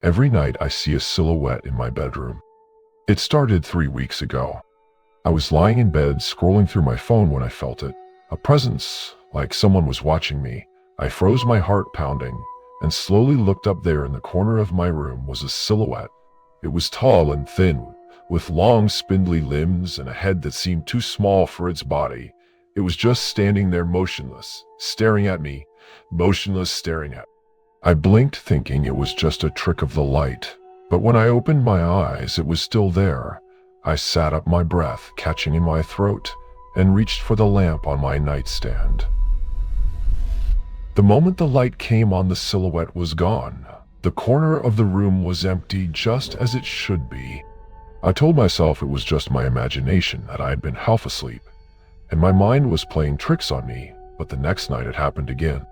Every night I see a silhouette in my bedroom. It started 3 weeks ago. I was lying in bed scrolling through my phone when I felt it. A presence, like someone was watching me. I froze, my heart pounding, and slowly looked up. There in the corner of my room was a silhouette. It was tall and thin, with long spindly limbs and a head that seemed too small for its body. It was just standing there motionless, staring at me, motionless staring at me. I blinked thinking it was just a trick of the light, but when I opened my eyes it was still there. I sat up, my breath catching in my throat, and reached for the lamp on my nightstand. The moment the light came on, the silhouette was gone. The corner of the room was empty, just as it should be. I told myself it was just my imagination, that I had been half asleep, and my mind was playing tricks on me, but the next night it happened again.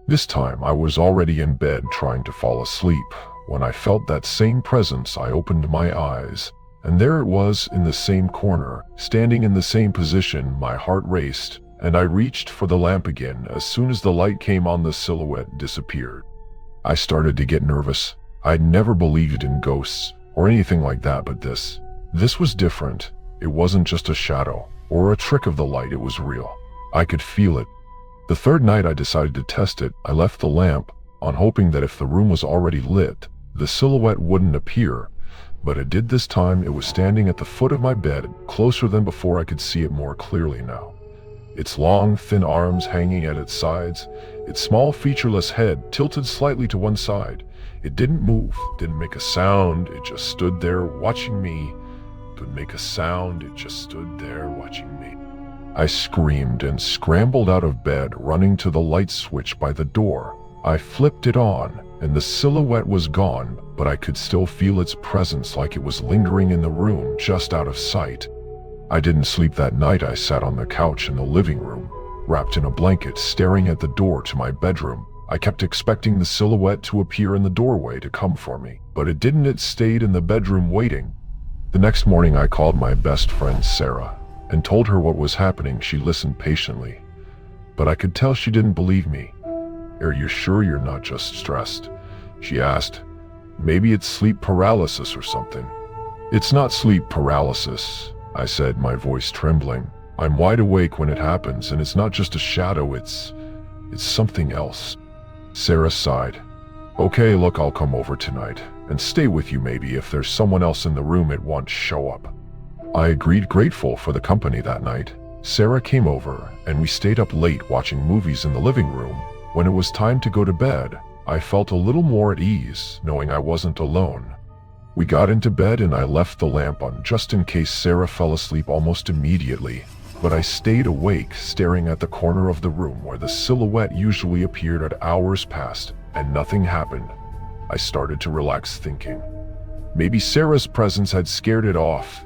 This time I was already in bed trying to fall asleep. When I felt that same presence, I opened my eyes, and there it was in the same corner, standing in the same position. My heart raced, and I reached for the lamp again. As soon as the light came on, the silhouette disappeared. I started to get nervous. I'd never believed in ghosts or anything like that, but this was different. It wasn't just a shadow or a trick of the light, it was real. I could feel it. The third night I decided to test it. I left the lamp on, hoping that if the room was already lit, the silhouette wouldn't appear, but it did this time. It was standing at the foot of my bed, closer than before. I could see it more clearly now. Its long, thin arms hanging at its sides, its small, featureless head tilted slightly to one side. It didn't move, didn't make a sound, it just stood there watching me. Didn't make a sound, it just stood there watching me. I screamed and scrambled out of bed, running to the light switch by the door. I flipped it on, and the silhouette was gone, but I could still feel its presence, like it was lingering in the room, just out of sight. I didn't sleep that night. I sat on the couch in the living room, wrapped in a blanket, staring at the door to my bedroom. I kept expecting the silhouette to appear in the doorway to come for me, but it didn't. It stayed in the bedroom waiting. The next morning I called my best friend Sarah and told her what was happening. She listened patiently, but I could tell she didn't believe me. "Are you sure you're not just stressed?" she asked. "Maybe it's sleep paralysis or something." "It's not sleep paralysis," I said, my voice trembling. "I'm wide awake when it happens, and it's not just a shadow, it's something else." Sarah sighed. "Okay, look, I'll come over tonight and stay with you. Maybe if there's someone else in the room, it won't show up." I agreed, grateful for the company that night. Sarah came over, and we stayed up late watching movies in the living room. When it was time to go to bed, I felt a little more at ease, knowing I wasn't alone. We got into bed and I left the lamp on just in case Sarah fell asleep almost immediately. But I stayed awake, staring at the corner of the room where the silhouette usually appeared. At hours passed, and nothing happened. I started to relax, thinking maybe Sarah's presence had scared it off.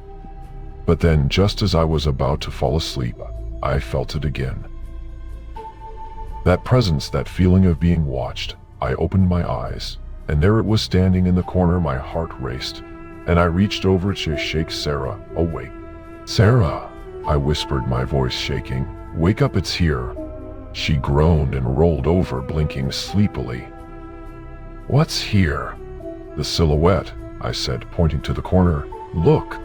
But then, just as I was about to fall asleep, I felt it again. That presence, that feeling of being watched. I opened my eyes, and there it was standing in the corner. My heart raced, and I reached over to shake Sarah awake. "Sarah," I whispered, my voice shaking. "Wake up, it's here." She groaned and rolled over, blinking sleepily. "What's here?" "The silhouette," I said, pointing to the corner. "Look."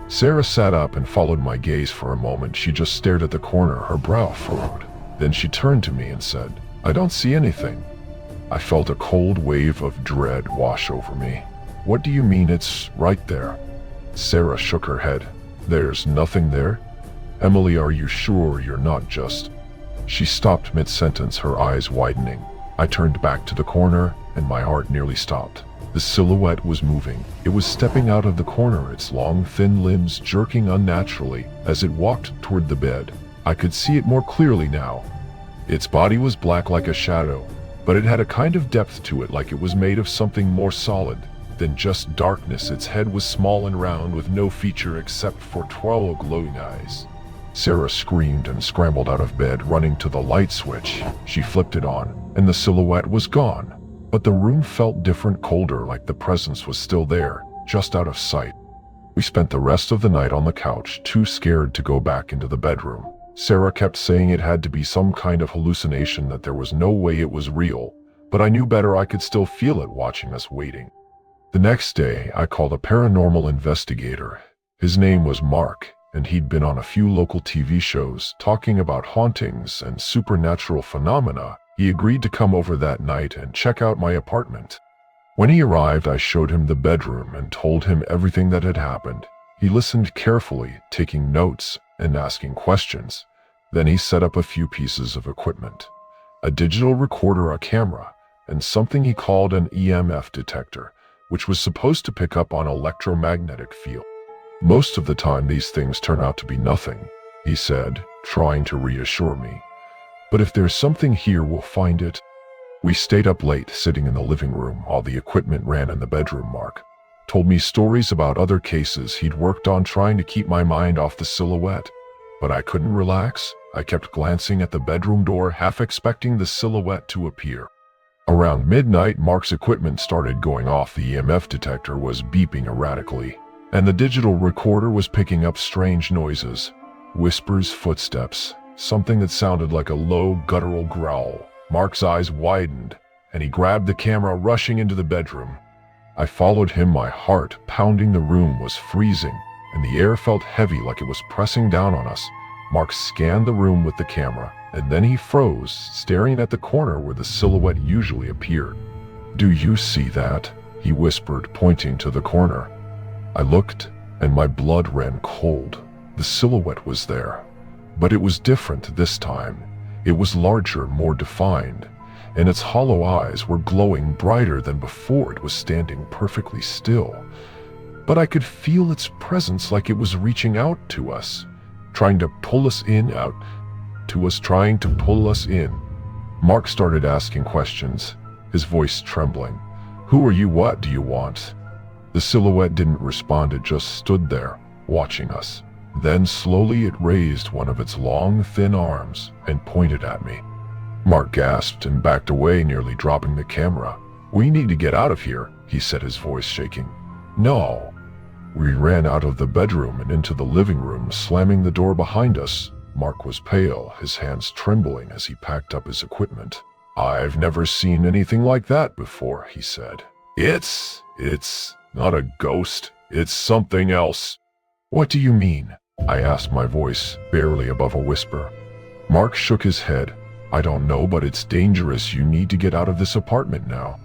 Sarah sat up and followed my gaze for a moment. She just stared at the corner, her brow furrowed. Then she turned to me and said, "I don't see anything." I felt a cold wave of dread wash over me. "What do you mean it's right there?" Sarah shook her head. "There's nothing there? Emily, are you sure you're not just—" She stopped mid-sentence, her eyes widening. I turned back to the corner, and my heart nearly stopped. The silhouette was moving. It was stepping out of the corner, its long, thin limbs jerking unnaturally as it walked toward the bed. I could see it more clearly now. Its body was black like a shadow, but it had a kind of depth to it, like it was made of something more solid than just darkness. Its head was small and round, with no feature except for 12 glowing eyes. Sarah screamed and scrambled out of bed, running to the light switch. She flipped it on, and the silhouette was gone. But the room felt different, colder, like the presence was still there, just out of sight. We spent the rest of the night on the couch, too scared to go back into the bedroom. Sarah kept saying it had to be some kind of hallucination, that there was no way it was real, but I knew better. I could still feel it watching us, waiting. The next day, I called a paranormal investigator. His name was Mark, and he'd been on a few local TV shows talking about hauntings and supernatural phenomena. He agreed to come over that night and check out my apartment. When he arrived, I showed him the bedroom and told him everything that had happened. He listened carefully, taking notes and asking questions. Then he set up a few pieces of equipment: a digital recorder, a camera, and something he called an EMF detector, which was supposed to pick up on electromagnetic field. Most of the time these things turn out to be nothing, he said, trying to reassure me. But if there's something here, we'll find it. We stayed up late, sitting in the living room while the equipment ran in the bedroom. Mark told me stories about other cases he'd worked on, trying to keep my mind off the silhouette. But I couldn't relax. I kept glancing at the bedroom door, half expecting the silhouette to appear. Around midnight, Mark's equipment started going off. The EMF detector was beeping erratically, and the digital recorder was picking up strange noises: whispers, footsteps, something that sounded like a low, guttural growl. Mark's eyes widened, and he grabbed the camera, rushing into the bedroom. I followed him, my heart pounding. The room was freezing, and the air felt heavy, like it was pressing down on us. Mark scanned the room with the camera, and then he froze, staring at the corner where the silhouette usually appeared. "Do you see that?" he whispered, pointing to the corner. I looked, and my blood ran cold. The silhouette was there, but it was different this time. It was larger, more defined, and its hollow eyes were glowing brighter than before. It was standing perfectly still, but I could feel its presence, like it was reaching out to us, trying to pull us in, trying to pull us in. Mark started asking questions, his voice trembling. "Who are you? What do you want?" The silhouette didn't respond. It just stood there, watching us. Then slowly it raised one of its long, thin arms and pointed at me. Mark gasped and backed away, nearly dropping the camera. "We need to get out of here," he said, his voice shaking. "No." We ran out of the bedroom and into the living room, slamming the door behind us. Mark was pale, his hands trembling as he packed up his equipment. "I've never seen anything like that before," he said. It's not a ghost. It's something else." "What do you mean?" I asked, my voice barely above a whisper. Mark shook his head. "I don't know, but it's dangerous. You need to get out of this apartment now."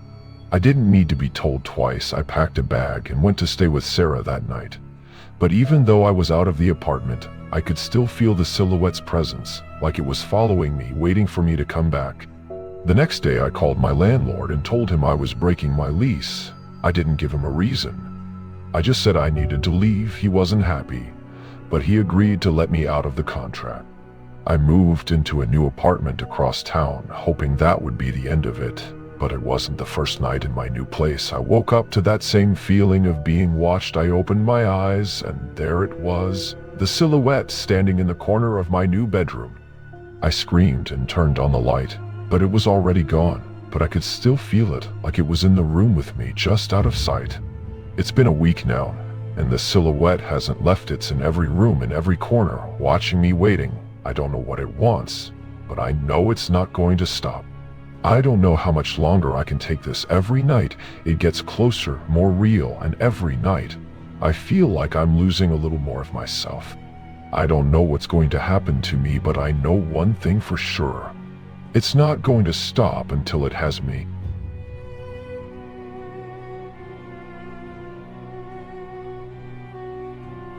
I didn't need to be told twice. I packed a bag and went to stay with Sarah that night. But even though I was out of the apartment, I could still feel the silhouette's presence, like it was following me, waiting for me to come back. The next day I called my landlord and told him I was breaking my lease. I didn't give him a reason. I just said I needed to leave. He wasn't happy, but he agreed to let me out of the contract. I moved into a new apartment across town, hoping that would be the end of it. But it wasn't. The first night in my new place, I woke up to that same feeling of being watched. I opened my eyes, and there it was, the silhouette standing in the corner of my new bedroom. I screamed and turned on the light, but it was already gone. But I could still feel it, like it was in the room with me, just out of sight. It's been a week now, and the silhouette hasn't left. It's in every room, in every corner, watching me, waiting. I don't know what it wants, but I know it's not going to stop. I don't know how much longer I can take this. Every night, it gets closer, more real, and every night, I feel like I'm losing a little more of myself. I don't know what's going to happen to me, but I know one thing for sure. It's not going to stop until it has me.